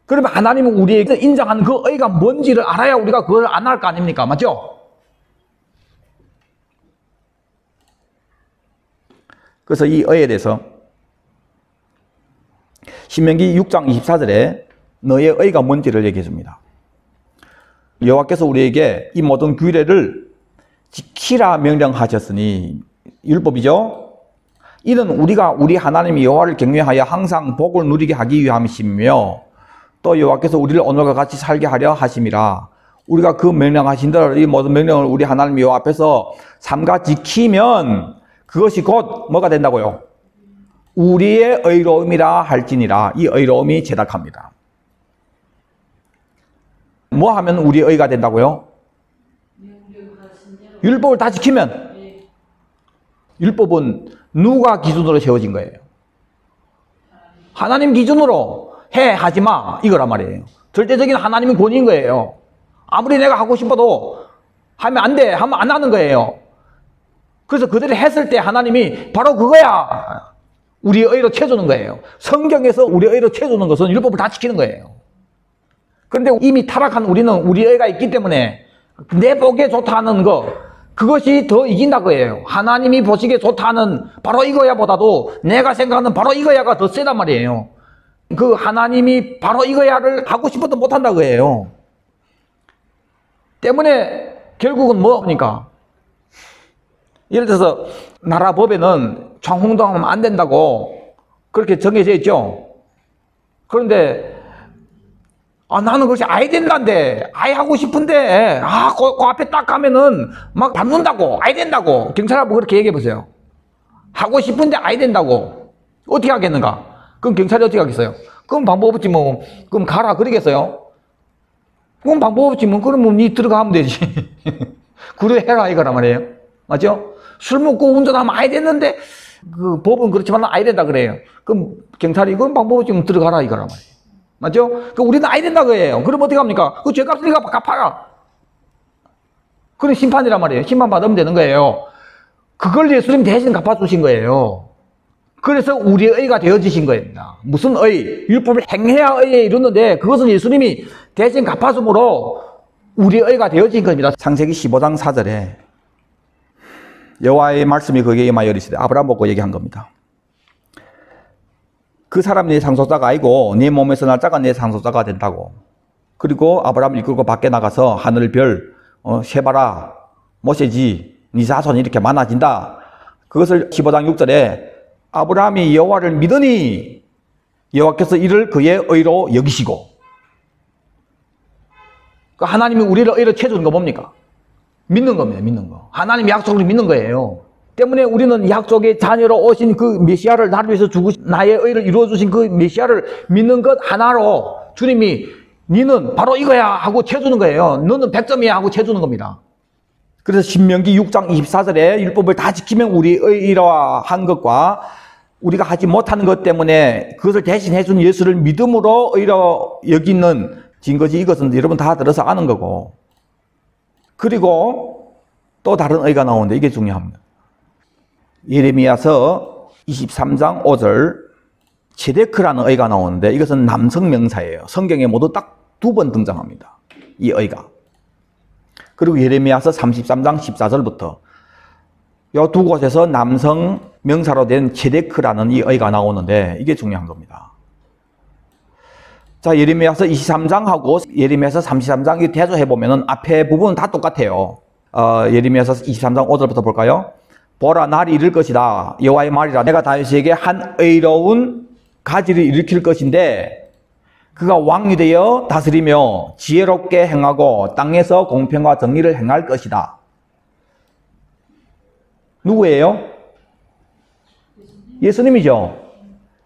그러면 하나님은 우리에게 인정하는 그 의가 뭔지를 알아야 우리가 그걸 안 할 거 아닙니까? 맞죠? 그래서 이 의에 대해서 신명기 6장 24절에 너의 의가 뭔지를 얘기해 줍니다. 여호와께서 우리에게 이 모든 규례를 지키라 명령하셨으니, 율법이죠. 이는 우리가 우리 하나님 여호와를 경외하여 항상 복을 누리게 하기 위함이시며 또 여호와께서 우리를 오늘과 같이 살게 하려 하심이라. 우리가 그 명령하신 대로 이 모든 명령을 우리 하나님 여호와 앞에서 삼가 지키면 그것이 곧 뭐가 된다고요? 우리의 의로움이라 할지니라. 이 의로움이 제닥합니다. 뭐 하면 우리 의가 된다고요? 율법을 다 지키면. 율법은 누가 기준으로 세워진 거예요? 하나님 기준으로 해 하지 마 이거란 말이에요. 절대적인 하나님의 권위인 거예요. 아무리 내가 하고 싶어도 하면 안 돼 하면 안 하는 거예요. 그래서 그들이 했을 때 하나님이 바로 그거야 우리 의로 채주는 거예요. 성경에서 우리 의로 채주는 것은 율법을 다 지키는 거예요. 그런데 이미 타락한 우리는 우리 의가 있기 때문에 내 보기에 좋다는 거, 그것이 더 이긴다고 해요. 하나님이 보시기에 좋다는 바로 이거야 보다도 내가 생각하는 바로 이거야가 더 세단 말이에요. 그 하나님이 바로 이거야를 하고 싶어도 못한다고 해요. 때문에 결국은 뭡니까? 예를 들어서 나라 법에는 총홍동하면 안 된다고 그렇게 정해져 있죠. 그런데 나는 그것이 아예 된다는데, 아예 하고 싶은데, 그 앞에 딱 가면은 막 밟는다고, 아예 된다고. 경찰하고 그렇게 얘기해 보세요. 하고 싶은데 아예 된다고. 어떻게 하겠는가? 그럼 경찰이 어떻게 하겠어요? 그럼 방법 없지 뭐, 그럼 가라 그러겠어요? 그럼 방법 없지 뭐, 그러면 니 들어가면 되지. 그래 해라 이거란 말이에요. 맞죠? 술 먹고 운전하면 아예 됐는데, 그 법은 그렇지만 아예 된다 그래요. 그럼 경찰이 그럼 방법 없지 뭐 들어가라 이거란 말이에요. 맞죠? 그러니까 우리는 아예 된다 그래요. 그럼 어떻게 합니까? 그 죄값을 네가 갚아라. 그런 심판이란 말이에요. 심판 받으면 되는 거예요. 그걸 예수님 대신 갚아주신 거예요. 그래서 우리의 의가 되어지신 겁니다. 무슨 의? 율법을 행해야 의에 이르는데 그것은 예수님이 대신 갚아줌으로 우리의 의가 되어진 겁니다. 창세기 15장 4절에 여호와의 말씀이 그에게 임하여 이르시되 아브라함 보고 얘기한 겁니다. 그 사람이 내 상속자가 아니고 네 몸에서 날 자가 내 상속자가 된다고. 그리고 아브라함을 이끌고 밖에 나가서 하늘 별 세봐라 모세지 네 자손이 이렇게 많아진다. 그것을 15장 6절에 아브라함이 여호와를 믿으니 여호와께서 이를 그의 의로 여기시고. 하나님이 우리를 의로 채주는 거 뭡니까? 믿는 겁니다. 믿는 거. 하나님 약속을 믿는 거예요. 때문에 우리는 약속의 자녀로 오신 그 메시아를 나를 위해서 죽으신 나의 의를 이루어 주신 그 메시아를 믿는 것 하나로 주님이 니는 바로 이거야 하고 채주는 거예요. 너는 100점이야 하고 채주는 겁니다. 그래서 신명기 6장 24절에 율법을 다 지키면 우리 의로한 것과 우리가 하지 못하는 것 때문에 그것을 대신해 준 예수를 믿음으로 의로 여기는 증거지. 이것은 여러분 다 들어서 아는 거고. 그리고 또 다른 의가 나오는데 이게 중요합니다. 예레미야서 23장 5절 제데크라는 의가 나오는데 이것은 남성 명사예요. 성경에 모두 딱 2번 등장합니다. 이 의가. 그리고 예레미야서 33장 14절부터 이 두 곳에서 남성 명사로 된 제데크라는 이 의가 나오는데 이게 중요한 겁니다. 자, 예레미야서 23장하고 예레미야서 33장 대조해 보면은 앞에 부분은 다 똑같아요. 예레미야서 23장 5절부터 볼까요? 보라, 날이 이를 것이다. 여호와의 말이라. 내가 다윗에게 한 의로운 가지를 일으킬 것인데 그가 왕이 되어 다스리며 지혜롭게 행하고 땅에서 공평과 정의를 행할 것이다. 누구예요? 예수님이죠.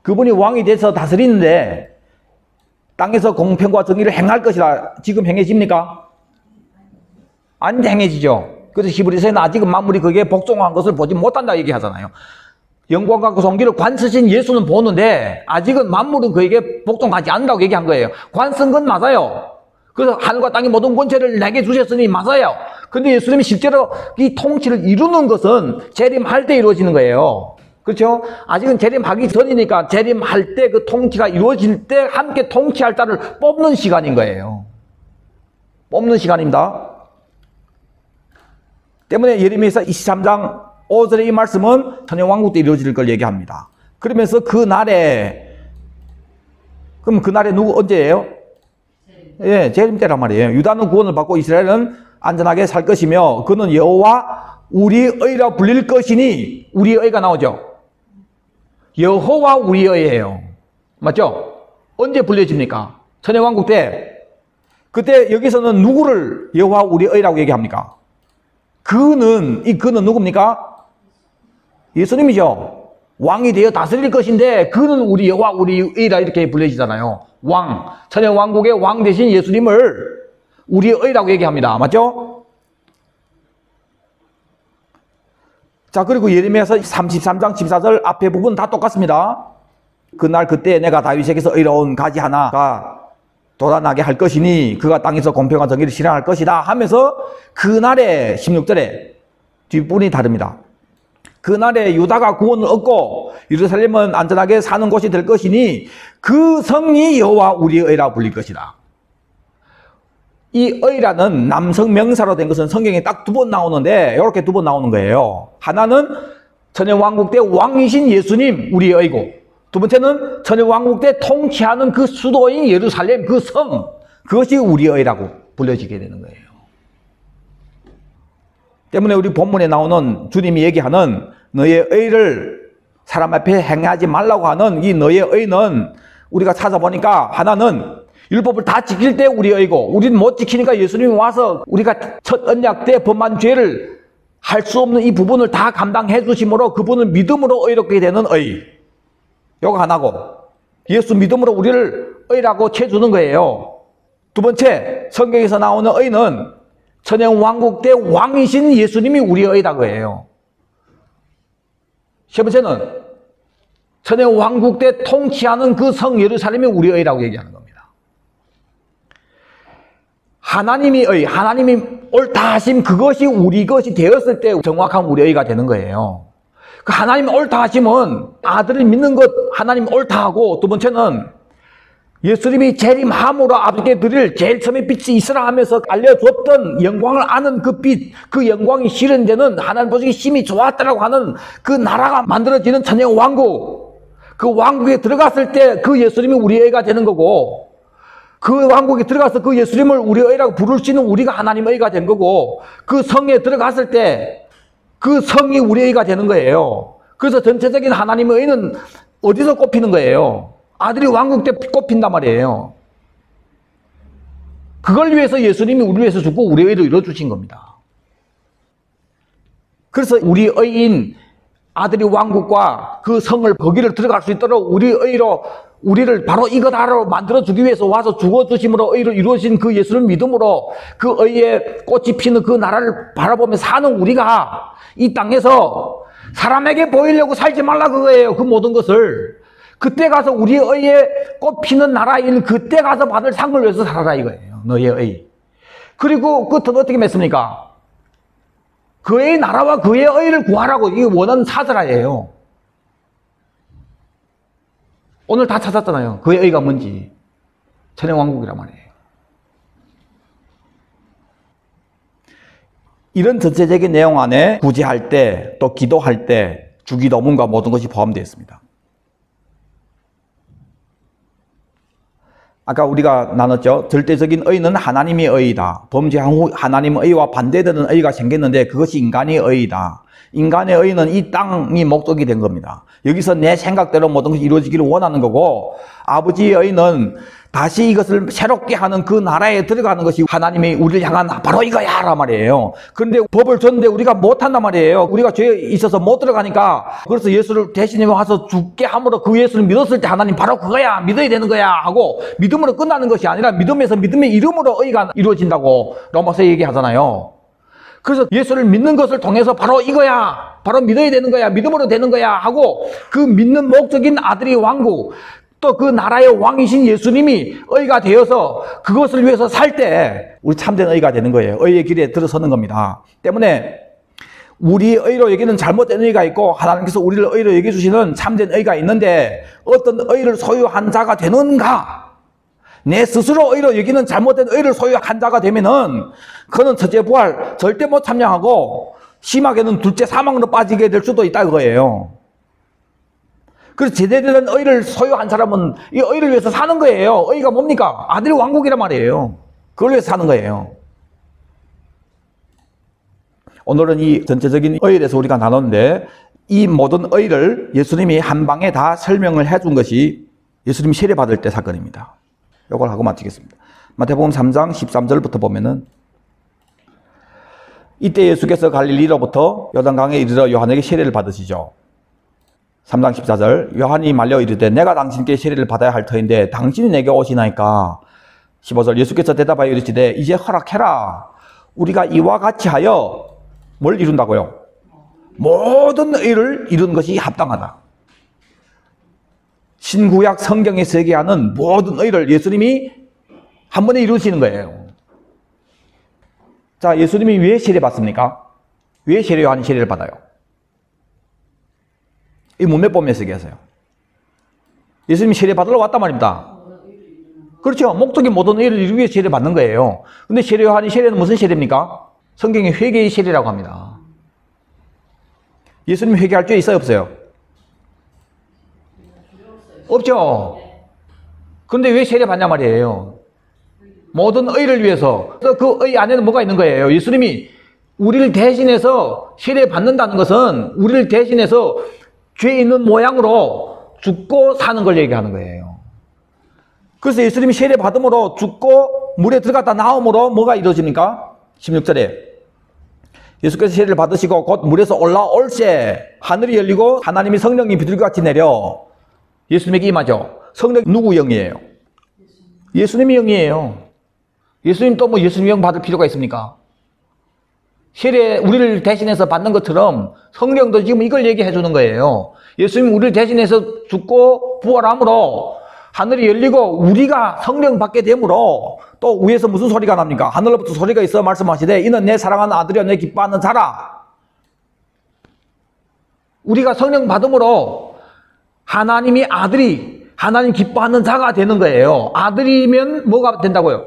그분이 왕이 돼서 다스리는데 땅에서 공평과 정의를 행할 것이다. 지금 행해집니까? 안 행해지죠. 그래서 히브리서에는 아직은 만물이 그게 복종한 것을 보지 못한다 얘기하잖아요. 영광과 그 존귀를 관 쓰신 예수는 보는데 아직은 만물은 그에게 복종하지 않는다고 얘기한 거예요. 관 쓴 건 맞아요. 그래서 하늘과 땅의 모든 권세를 내게 주셨으니 맞아요. 근데 예수님이 실제로 이 통치를 이루는 것은 재림할 때 이루어지는 거예요. 그렇죠? 아직은 재림하기 전이니까 재림할 때 그 통치가 이루어질 때 함께 통치할 자를 뽑는 시간인 거예요. 뽑는 시간입니다. 때문에 예레미야서 23장 5절의 이 말씀은 천년왕국 때 이루어질 걸 얘기합니다. 그러면서 그날에 그럼 그날에 언제예요? 예, 재림 때란 말이에요. 유다는 구원을 받고 이스라엘은 안전하게 살 것이며 그는 여호와 우리 의라 불릴 것이니 우리 의가 나오죠. 여호와 우리 의예요. 맞죠? 언제 불려집니까? 천년왕국 때. 그때 여기서는 누구를 여호와 우리 의라고 얘기합니까? 그는 누굽니까? 예수님이죠. 왕이 되어 다스릴 것인데 그는 우리 여호와 우리 의라 이렇게 불려지잖아요. 왕, 천년왕국의 왕 대신 예수님을 우리의 의라고 얘기합니다. 맞죠? 자, 그리고 예레미야서 33장 14절 앞에 부분 다 똑같습니다. 그날 그때 내가 다윗에게서 의로운 가지 하나가 돋아나게 할 것이니 그가 땅에서 공평한 정의를 실행할 것이다 하면서 그날에 16절에 뒷부분이 다릅니다. 그날에 유다가 구원을 얻고 예루살렘은 안전하게 사는 곳이 될 것이니 그 성이 여호와 우리의 의라 불릴 것이다. 이 의라는 남성 명사로 된 것은 성경에 딱 2번 나오는데 이렇게 2번 나오는 거예요. 하나는 천년왕국 때 왕이신 예수님 우리의 의고, 두 번째는 천년왕국 때 통치하는 그 수도인 예루살렘 그 성, 그것이 우리의 의라고 불려지게 되는 거예요. 때문에 우리 본문에 나오는 주님이 얘기하는 너의 의를 사람 앞에 행하지 말라고 하는 이 너의 의는 우리가 찾아보니까 하나는 율법을 다 지킬 때 우리 의고, 우리는 못 지키니까 예수님이 와서 우리가 첫 언약 때 범한 죄를 할 수 없는 이 부분을 다 감당해 주심으로 그분을 믿음으로 의롭게 되는 의. 요거 하나고, 예수 믿음으로 우리를 의라고 채주는 거예요. 두 번째, 성경에서 나오는 의는 천년 왕국 때 왕이신 예수님이 우리의 의라고 해요. 세 번째는 천년 왕국 때 통치하는 그 성 예루살렘이 우리의 의라고 얘기하는 겁니다. 하나님이 의, 하나님이 옳다 하심, 그것이 우리 것이 되었을 때 정확한 우리의 의가 되는 거예요. 그 하나님 옳다 하심은 아들을 믿는 것 하나님 옳다 하고, 두 번째는 예수님이 재림함으로 아버지께 드릴 제일 처음에 빛이 있으라 하면서 알려줬던 영광을 아는 그 빛, 그 영광이 실현되는 하나님 보시기 심히 좋았다라고 하는 그 나라가 만들어지는 천년 왕국, 그 왕국에 들어갔을 때 그 예수님이 우리의 의가 되는 거고, 그 왕국에 들어가서 그 예수님을 우리의 의라고 부를 수 있는 우리가 하나님의 의가 된 거고, 그 성에 들어갔을 때 그 성이 우리의 의가 되는 거예요. 그래서 전체적인 하나님의 의는 어디서 꼽히는 거예요? 아들이 왕국 때 꼽힌단 말이에요. 그걸 위해서 예수님이 우리를 위해서 죽고 우리의 의를 이루어주신 겁니다. 그래서 우리 의인 아들이 왕국과 그 성을 거기를 들어갈 수 있도록 우리 의로 우리를 바로 이거다로 만들어주기 위해서 와서 죽어주심으로 의를 이루어진 그 예수를 믿음으로 그 의의 꽃이 피는 그 나라를 바라보며 사는 우리가 이 땅에서 사람에게 보이려고 살지 말라 그거예요. 그 모든 것을. 그때 가서 우리의 의에 꽃피는 나라인 그때 가서 받을 상을 위해서 살아라 이거예요. 너의 의. 그리고 끝은 어떻게 맺습니까? 그의 나라와 그의 의를 구하라고. 이게 원하는 사드라예요. 오늘 다 찾았잖아요. 그의 의가 뭔지. 천연왕국이란 말이에요. 이런 전체적인 내용 안에 구제할 때, 또 기도할 때, 주기도문과 모든 것이 포함되어 있습니다. 아까 우리가 나눴죠. 절대적인 의는 하나님의 의이다. 범죄한 후 하나님의 의와 반대되는 의가 생겼는데 그것이 인간의 의이다. 인간의 의는 이 땅이 목적이 된 겁니다. 여기서 내 생각대로 모든 것이 이루어지기를 원하는 거고, 아버지의 의는 다시 이것을 새롭게 하는 그 나라에 들어가는 것이 하나님이 우리를 향한 바로 이거야 란 말이에요. 그런데 법을 줬는데 우리가 못한단 말이에요. 우리가 죄에 있어서 못 들어가니까. 그래서 예수를 대신에 와서 죽게 함으로 그 예수를 믿었을 때 하나님 바로 그거야, 믿어야 되는 거야 하고 믿음으로 끝나는 것이 아니라 믿음에서 믿음의 이름으로 의가 이루어진다고 로마서 얘기하잖아요. 그래서 예수를 믿는 것을 통해서 바로 이거야, 바로 믿어야 되는 거야, 믿음으로 되는 거야 하고 그 믿는 목적인 아들의 왕국, 또 그 나라의 왕이신 예수님이 의가 되어서 그것을 위해서 살 때 우리 참된 의가 되는 거예요. 의의 길에 들어서는 겁니다. 때문에 우리 의로 여기는 잘못된 의가 있고 하나님께서 우리를 의로 여겨주시는 참된 의가 있는데, 어떤 의를 소유한 자가 되는가? 내 스스로 의로 여기는 잘못된 의를 소유한 자가 되면은 그는 첫째 부활 절대 못 참여하고 심하게는 둘째 사망으로 빠지게 될 수도 있다 그거예요. 그래서 제대로 된 의를 소유한 사람은 이 의를 위해서 사는 거예요. 의가 뭡니까? 아들의 왕국이란 말이에요. 그걸 위해서 사는 거예요. 오늘은 이 전체적인 의에 대해서 우리가 나눴는데, 이 모든 의를 예수님이 한 방에 다 설명을 해준 것이 예수님이 세례받을 때 사건입니다. 이걸 하고 마치겠습니다. 마태복음 3장 13절부터 보면은, 이때 예수께서 갈릴리로부터 요단강에 이르러 요한에게 세례를 받으시죠. 3장 14절, 요한이 말려 이르되 내가 당신께 세례를 받아야 할 터인데 당신이 내게 오시나이까. 15절, 예수께서 대답하여 이르시되 이제 허락해라. 우리가 이와 같이 하여 뭘 이룬다고요? 모든 의를 이룬 것이 합당하다. 신구약 성경에 설계하는 모든 의를 예수님이 한 번에 이루시는 거예요. 자, 예수님이 왜 세례 받습니까? 왜 요한이 세례를 받아요? 이 문맥법에 설계하세요. 예수님이 세례 받으러 왔단 말입니다. 그렇죠. 목적이 모든 의를 이루기 위해 세례 받는 거예요. 근데 요한이 세례는 무슨 세례입니까? 성경에 회개의 세례라고 합니다. 예수님 회개할 죄 있어요, 없어요? 없죠. 그런데 왜 세례 받냐 말이에요. 모든 의를 위해서. 그 의 안에는 뭐가 있는 거예요? 예수님이 우리를 대신해서 세례 받는다는 것은 우리를 대신해서 죄 있는 모양으로 죽고 사는 걸 얘기하는 거예요. 그래서 예수님이 세례 받음으로 죽고 물에 들어갔다 나옴으로 뭐가 이루어집니까? 16절에 예수께서 세례를 받으시고 곧 물에서 올라올새 하늘이 열리고 하나님이 성령이 비둘기같이 내려 예수님에게 임하죠. 성령 누구 영이에요? 예수님의 영이에요. 예수님 또 뭐 예수님 영 받을 필요가 있습니까? 세례 우리를 대신해서 받는 것처럼 성령도 지금 이걸 얘기해 주는 거예요. 예수님 우리를 대신해서 죽고 부활함으로 하늘이 열리고 우리가 성령 받게 되므로 또 위에서 무슨 소리가 납니까? 하늘로부터 소리가 있어 말씀하시되 이는 내 사랑하는 아들이여 내 기뻐하는 자라. 우리가 성령 받음으로 하나님이 아들이 하나님 기뻐하는 자가 되는 거예요. 아들이면 뭐가 된다고요?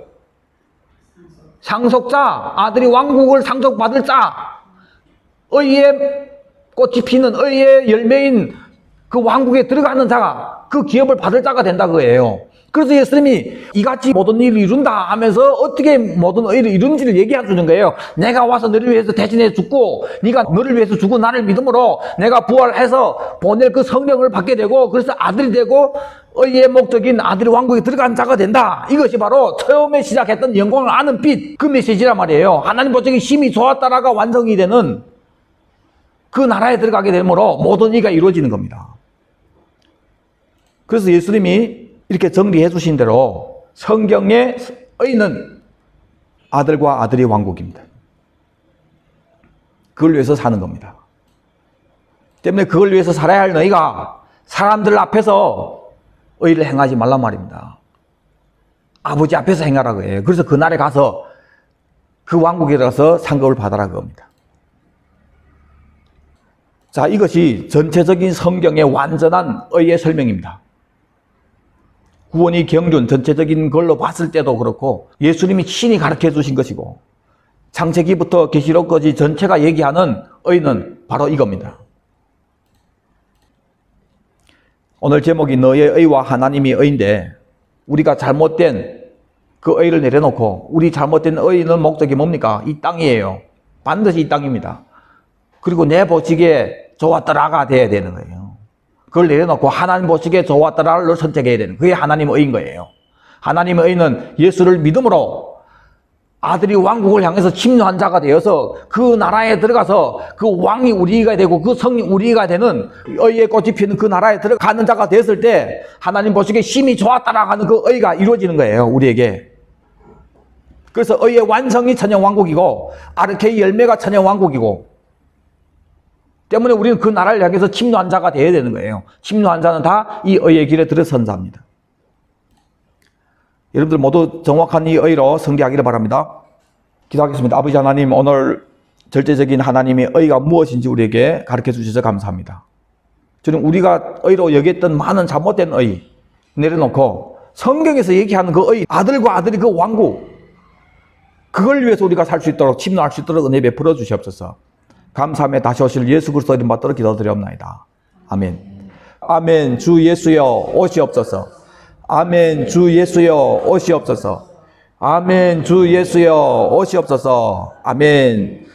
상속자, 아들이 왕국을 상속받을 자, 의의 꽃이 피는 의의 열매인 그 왕국에 들어가는 자가 그 기업을 받을 자가 된다 그거예요. 그래서 예수님이 이같이 모든 일을 이룬다 하면서 어떻게 모든 의를 이룬지를 얘기해 주는 거예요. 내가 와서 너를 위해서 대신해 죽고 네가 너를 위해서 죽고 나를 믿음으로 내가 부활해서 보낼 그 성령을 받게 되고 그래서 아들이 되고 의의 목적인 아들의 왕국에 들어간 자가 된다. 이것이 바로 처음에 시작했던 영광을 아는 빛, 그 메시지란 말이에요. 하나님 보시기에 심히 좋았다라가 완성이 되는 그 나라에 들어가게 되므로 모든 일이 이루어지는 겁니다. 그래서 예수님이 이렇게 정리해 주신 대로 성경의 의는 아들과 아들의 왕국입니다. 그걸 위해서 사는 겁니다. 때문에 그걸 위해서 살아야 할 너희가 사람들 앞에서 의를 행하지 말란 말입니다. 아버지 앞에서 행하라고 해요. 그래서 그날에 가서 그 왕국에 들어가서 상급을 받아라 그겁니다. 자, 이것이 전체적인 성경의 완전한 의의 설명입니다. 구원이 경륜 전체적인 걸로 봤을 때도 그렇고 예수님이 친히 가르쳐 주신 것이고 창세기부터 계시록까지 전체가 얘기하는 의는 바로 이겁니다. 오늘 제목이 너의 의와 하나님의 의인데 우리가 잘못된 그 의를 내려놓고 우리 잘못된 의는 목적이 뭡니까? 이 땅이에요. 반드시 이 땅입니다. 그리고 내 보시기에 좋았더라가 돼야 되는 거예요. 그걸 내려놓고 하나님 보시기에 좋았더라를 선택해야 되는 그게 하나님의 의인 거예요. 하나님의 의는 예수를 믿음으로 아들이 왕국을 향해서 침노한 자가 되어서 그 나라에 들어가서 그 왕이 우리가 되고 그 성이 우리가 되는 의의 꽃이 피는 그 나라에 들어가는 자가 되었을 때 하나님 보시기에 심히 좋았다라고 하는 그 의가 이루어지는 거예요. 우리에게. 그래서 의의 완성이 천년 왕국이고 아르케의 열매가 천년 왕국이고 때문에 우리는 그 나라를 향해서 침노한 자가 되어야 되는 거예요. 침노한 자는 다 이 의의 길에 들어선 자입니다. 여러분들 모두 정확한 이 의로 승리하기를 바랍니다. 기도하겠습니다. 아버지 하나님, 오늘 절대적인 하나님의 의가 무엇인지 우리에게 가르쳐 주셔서 감사합니다. 저는 우리가 의로 여겼던 많은 잘못된 의 내려놓고 성경에서 얘기하는 그 의, 아들과 아들이 그 왕국, 그걸 위해서 우리가 살 수 있도록 침노할 수 있도록 은혜 베풀어 주시옵소서. 감사함에 다시 오실 예수 그리스도 이름 받들어 기도드리옵나이다. 아멘. 아멘. 주 예수여 오시옵소서. 아멘. 주 예수여 오시옵소서. 아멘. 주 예수여 오시옵소서. 아멘.